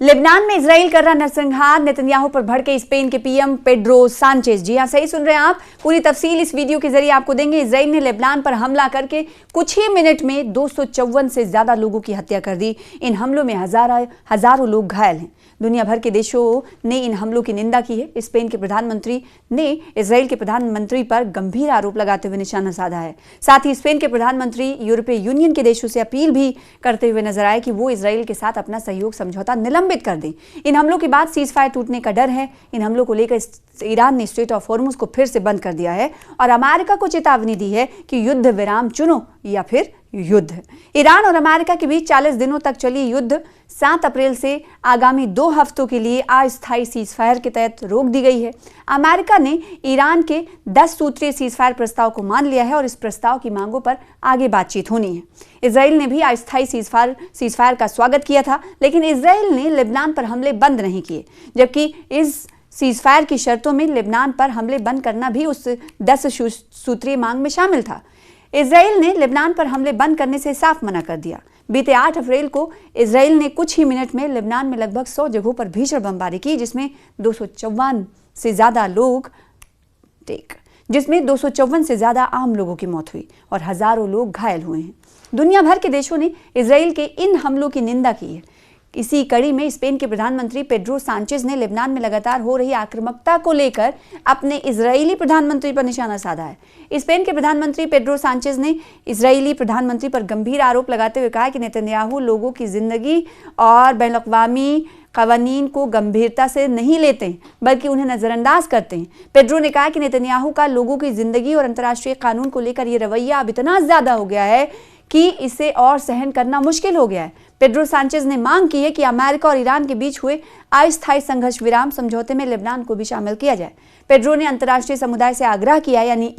Lebanon में Israel कर रहा नरसंहार, नेतन्याहू पर भड़के स्पेन के पीएम पेड्रो सांचेज। जी हां, सही सुन रहे हैं आप। पूरी तफसील इस वीडियो के जरिए आपको देंगे। इजराइल ने लेबनान पर हमला करके कुछ ही मिनट में 254 से ज्यादा लोगों की हत्या कर दी। इन हमलों में हजारों लोग घायल हैं। दुनिया भर के देशों ने इन हमलों की निंदा की है। स्पेन के प्रधानमंत्री ने इजराइल के प्रधानमंत्री पर गंभीर आरोप लगाते हुए निशाना साधा है। साथ ही स्पेन के प्रधानमंत्री यूरोपीय यूनियन के देशों से अपील भी करते हुए नजर आए कि वो इजराइल के साथ अपना सहयोग समझौता निलंबित कर दें। इन हमलों के बाद सीज फायर टूटने का डर है। इन हमलों को लेकर ईरान ने स्ट्रेट ऑफ हॉर्मुज को फिर से बंद कर दिया है और अमेरिका को चेतावनी दी है कि युद्ध विराम चुनो या फिर युद्ध। ईरान और अमेरिका के बीच 40 दिनों तक चली युद्ध 7 अप्रैल से आगामी 2 हफ्तों के लिए अस्थायी सीज फायर के तहत रोक दी गई है। अमेरिका ने ईरान के 10 सूत्रीय सीज फायर प्रस्ताव को मान लिया है और इस प्रस्ताव की मांगों पर आगे बातचीत होनी है। इजराइल ने भी अस्थायी सीज फायर का स्वागत किया था, लेकिन इजराइल ने लेबनान पर हमले बंद नहीं किए, जबकि इस सीज फायर की शर्तों में लेबनान पर हमले बंद करना भी उस 10 सूत्रीय मांग में शामिल था। इजराइल ने लेबनान पर हमले बंद करने से साफ मना कर दिया। बीते 8 अप्रैल को इजराइल ने कुछ ही मिनट में लेबनान में लगभग 100 जगहों पर भीषण बमबारी की, जिसमें 254 से ज्यादा आम लोगों की मौत हुई और हजारों लोग घायल हुए हैं। दुनिया भर के देशों ने इजराइल के इन हमलों की निंदा की है। इसी कड़ी में स्पेन के प्रधानमंत्री पेड्रो सांचेज ने लेबनान में लगातार हो रही आक्रामकता को लेकर अपने इजरायली प्रधानमंत्री पर निशाना साधा है। स्पेन के प्रधानमंत्री पेड्रो सांचेज ने इजरायली प्रधानमंत्री पर गंभीर आरोप लगाते हुए कहा कि नेतन्याहू लोगों की जिंदगी और बैनुल-अक़वामी कवानीन को गंभीरता से नहीं लेते, बल्कि उन्हें नजरअंदाज करते हैं। पेड्रो ने कहा कि नेतन्याहू का लोगों की जिंदगी और अंतर्राष्ट्रीय कानून को लेकर यह रवैया अब इतना ज्यादा हो गया है कि इसे और सहन करना मुश्किल हो गया है। पेड्रो सांचेज ने मांग की है कि अमेरिका और ईरान के बीच हुए अस्थायी संघर्ष विराम समझौते में लेबनान को भी शामिल किया जाए। पेड्रो ने अंतर्राष्ट्रीय समुदाय से आग्रह किया है, यानी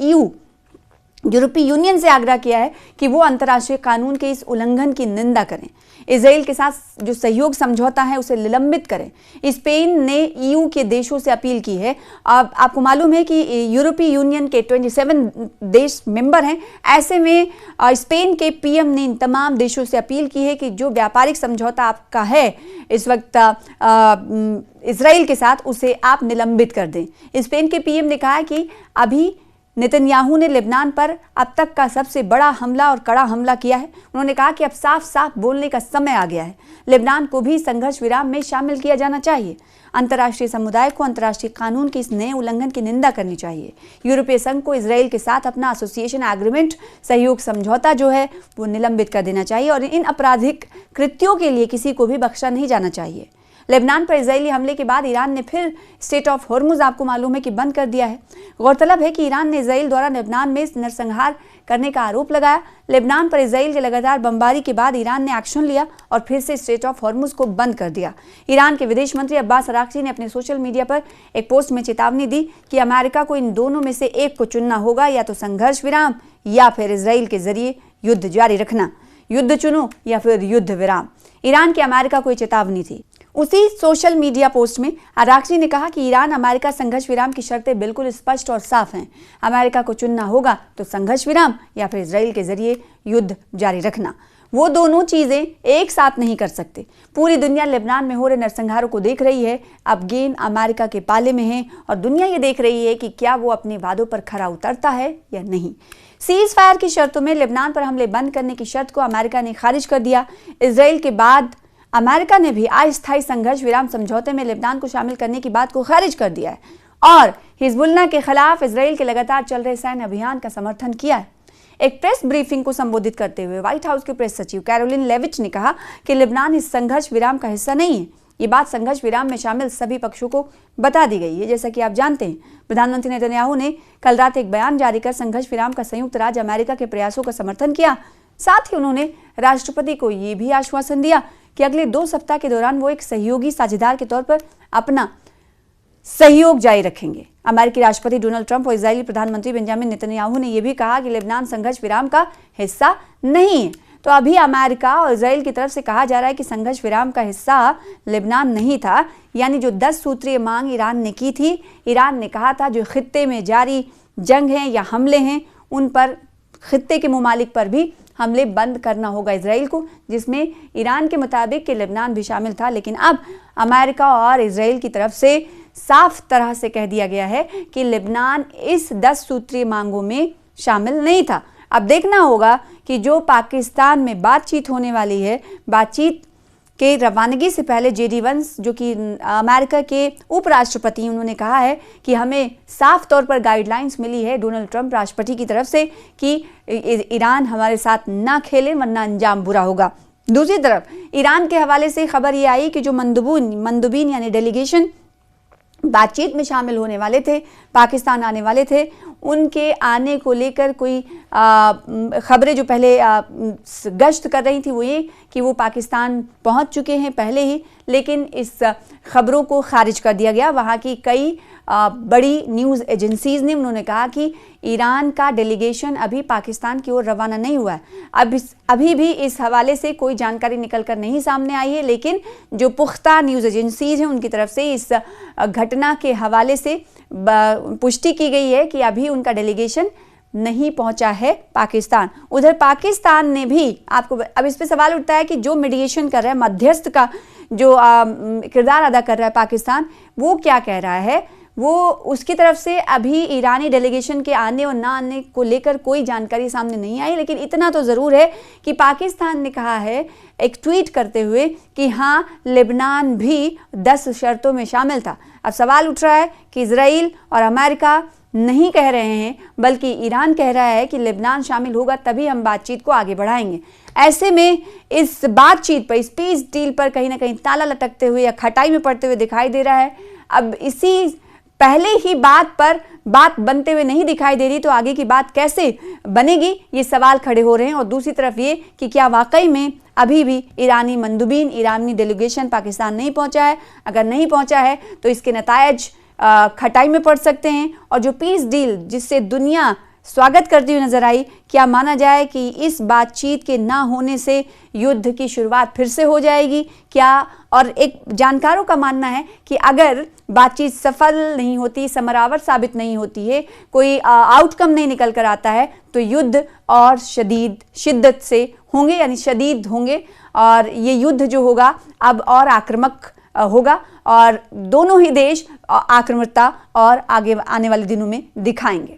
यूरोपीय यूनियन से आग्रह किया है कि वो अंतर्राष्ट्रीय कानून के इस उल्लंघन की निंदा करें। इजराइल के साथ जो सहयोग समझौता है उसे निलंबित करें। स्पेन ने ईयू के देशों से अपील की है। अब आपको मालूम है कि यूरोपीय यूनियन के 27 देश मेंबर हैं। ऐसे में स्पेन के पीएम ने इन तमाम देशों से अपील की है कि जो व्यापारिक समझौता आपका है इस वक्त इजराइल के साथ, उसे आप निलंबित कर दें। स्पेन के पीएम ने कहा कि अभी नेतन्याहू ने लेबनान पर अब तक का सबसे बड़ा हमला और कड़ा हमला किया है। उन्होंने कहा कि अब साफ साफ बोलने का समय आ गया है। लेबनान को भी संघर्ष विराम में शामिल किया जाना चाहिए। अंतर्राष्ट्रीय समुदाय को अंतर्राष्ट्रीय कानून के इस नए उल्लंघन की निंदा करनी चाहिए। यूरोपीय संघ को इजराइल के साथ अपना एसोसिएशन एग्रीमेंट सहयोग समझौता जो है वो निलंबित कर देना चाहिए और इन आपराधिक कृत्यों के लिए किसी को भी बख्शा नहीं जाना चाहिए। लेबनान पर इजरायली हमले के बाद ईरान ने फिर स्ट्रेट ऑफ हॉर्मुज, आपको मालूम है कि बंद कर दिया है। गौरतलब है कि ईरान ने इजराइल द्वारा लेबनान में नरसंहार करने का आरोप लगाया। लेबनान पर इजराइल के लगातार बमबारी के बाद ईरान ने एक्शन लिया और फिर से स्ट्रेट ऑफ हॉर्मुज को बंद कर दिया। ईरान के विदेश मंत्री अब्बास अराक्ची ने अपने सोशल मीडिया पर एक पोस्ट में चेतावनी दी कि अमेरिका को इन दोनों में से एक को चुनना होगा, या तो संघर्ष विराम या फिर इजराइल के जरिए युद्ध जारी रखना। युद्ध चुनो या फिर युद्ध विराम। ईरान की अमेरिका को चेतावनी थी। उसी सोशल मीडिया पोस्ट में अराक्ची ने कहा कि ईरान अमेरिका संघर्ष विराम की शर्तें बिल्कुल स्पष्ट और साफ हैं। अमेरिका को चुनना होगा तो संघर्ष विराम या फिर इजराइल के जरिए युद्ध जारी रखना। वो दोनों चीजें एक साथ नहीं कर सकते। पूरी दुनिया लेबनान में हो रहे नरसंहारों को देख रही है। अब गेंद अमेरिका के पाले में है और दुनिया ये देख रही है कि क्या वो अपने वादों पर खरा उतरता है या नहीं। सीज फायर की शर्तों में लेबनान पर हमले बंद करने की शर्त को अमेरिका ने खारिज कर दिया। इजराइल के बाद अमेरिका ने भी अस्थायी संघर्ष विराम समझौते में लेबनान को शामिल करने की बात को खारिज कर दिया है और हिजबुल्लाह के खिलाफ इजराइल के लगातार चल रहे सैन्य अभियान का समर्थन किया है। एक प्रेस ब्रीफिंग को संबोधित करते हुए व्हाइट हाउस के प्रेस सचिव कैरोलिन लेविच ने कहा कि लेबनान इस संघर्ष विराम का हिस्सा नहीं है। ये बात संघर्ष विराम में शामिल सभी पक्षों को बता दी गई है। जैसा कि आप जानते हैं, प्रधानमंत्री नेतन्याहू ने कल रात एक बयान जारी कर संघर्ष विराम का संयुक्त राज्य अमेरिका के प्रयासों का समर्थन किया। साथ ही उन्होंने राष्ट्रपति को ये भी आश्वासन दिया कि अगले 2 सप्ताह के दौरान वो एक सहयोगी साझेदार के तौर पर अपना सहयोग जारी रखेंगे। अमेरिकी राष्ट्रपति डोनाल्ड ट्रंप और इजरायली प्रधानमंत्री बेंजामिन नेतन्याहू ने यह भी कहा कि लेबनान संघर्ष विराम का हिस्सा नहीं है। तो अभी अमेरिका और इजराइल की तरफ से कहा जा रहा है कि संघर्ष विराम का हिस्सा लेबनान नहीं था, यानी जो 10 सूत्रीय मांग ईरान ने की थी। ईरान ने कहा था जो खित्ते में जारी जंग है या हमले हैं उन पर खित्ते के ममालिक पर भी हमले बंद करना होगा इजराइल को, जिसमें ईरान के मुताबिक कि लेबनान भी शामिल था। लेकिन अब अमेरिका और इजराइल की तरफ से साफ तरह से कह दिया गया है कि लेबनान इस 10 सूत्रीय मांगों में शामिल नहीं था। अब देखना होगा कि जो पाकिस्तान में बातचीत होने वाली है, बातचीत के रवानगी से पहले जेडी वंस जो कि अमेरिका के उपराष्ट्रपति, उन्होंने कहा है कि हमें साफ तौर पर गाइडलाइंस मिली है डोनाल्ड ट्रंप राष्ट्रपति की तरफ से कि ईरान हमारे साथ ना खेले वरना अंजाम बुरा होगा। दूसरी तरफ ईरान के हवाले से खबर ये आई कि जो मंदुबीन यानी डेलीगेशन बातचीत में शामिल होने वाले थे, पाकिस्तान आने वाले थे, उनके आने को लेकर कोई खबरें जो पहले गश्त कर रही थी वो ये कि वो पाकिस्तान पहुंच चुके हैं पहले ही, लेकिन इस खबरों को खारिज कर दिया गया। वहाँ की कई बड़ी न्यूज़ एजेंसीज़ ने, उन्होंने कहा कि ईरान का डेलीगेशन अभी पाकिस्तान की ओर रवाना नहीं हुआ है। अभी भी इस हवाले से कोई जानकारी निकल कर नहीं सामने आई है, लेकिन जो पुख्ता न्यूज़ एजेंसीज़ हैं उनकी तरफ से इस घटना के हवाले से पुष्टि की गई है कि अभी उनका डेलीगेशन नहीं पहुंचा है पाकिस्तान। उधर पाकिस्तान ने भी, आपको अब इस पे सवाल उठता है कि जो मीडिएशन कर रहा है, मध्यस्थ का जो किरदार अदा कर रहा है पाकिस्तान, वो क्या कह रहा है। वो उसकी तरफ से अभी ईरानी डेलीगेशन के आने और ना आने को लेकर कोई जानकारी सामने नहीं आई, लेकिन इतना तो ज़रूर है कि पाकिस्तान ने कहा है एक ट्वीट करते हुए कि हाँ, लेबनान भी 10 शर्तों में शामिल था। अब सवाल उठ रहा है कि इजराइल और अमेरिका नहीं कह रहे हैं, बल्कि ईरान कह रहा है कि लेबनान शामिल होगा तभी हम बातचीत को आगे बढ़ाएंगे। ऐसे में इस बातचीत पर, इस पीस डील पर कहीं ना कहीं ताला लटकते हुए या खटाई में पड़ते हुए दिखाई दे रहा है। अब इसी पहले ही बात पर बात बनते हुए नहीं दिखाई दे रही, तो आगे की बात कैसे बनेगी, ये सवाल खड़े हो रहे हैं। और दूसरी तरफ ये कि क्या वाकई में अभी भी ईरानी मंदुबीन, ईरानी डेलीगेशन पाकिस्तान नहीं पहुंचा है। अगर नहीं पहुंचा है तो इसके नतायज खटाई में पड़ सकते हैं। और जो पीस डील जिससे दुनिया स्वागत करती हुई नजर आई, क्या माना जाए कि इस बातचीत के ना होने से युद्ध की शुरुआत फिर से हो जाएगी क्या? और एक जानकारों का मानना है कि अगर बातचीत सफल नहीं होती, समरावर साबित नहीं होती है, कोई आउटकम नहीं निकल कर आता है, तो युद्ध और शिद्दत से होंगे, यानी शदीद होंगे। और ये युद्ध जो होगा अब और आक्रामक होगा और दोनों ही देश आक्रामकता और आगे आने वाले दिनों में दिखाएंगे।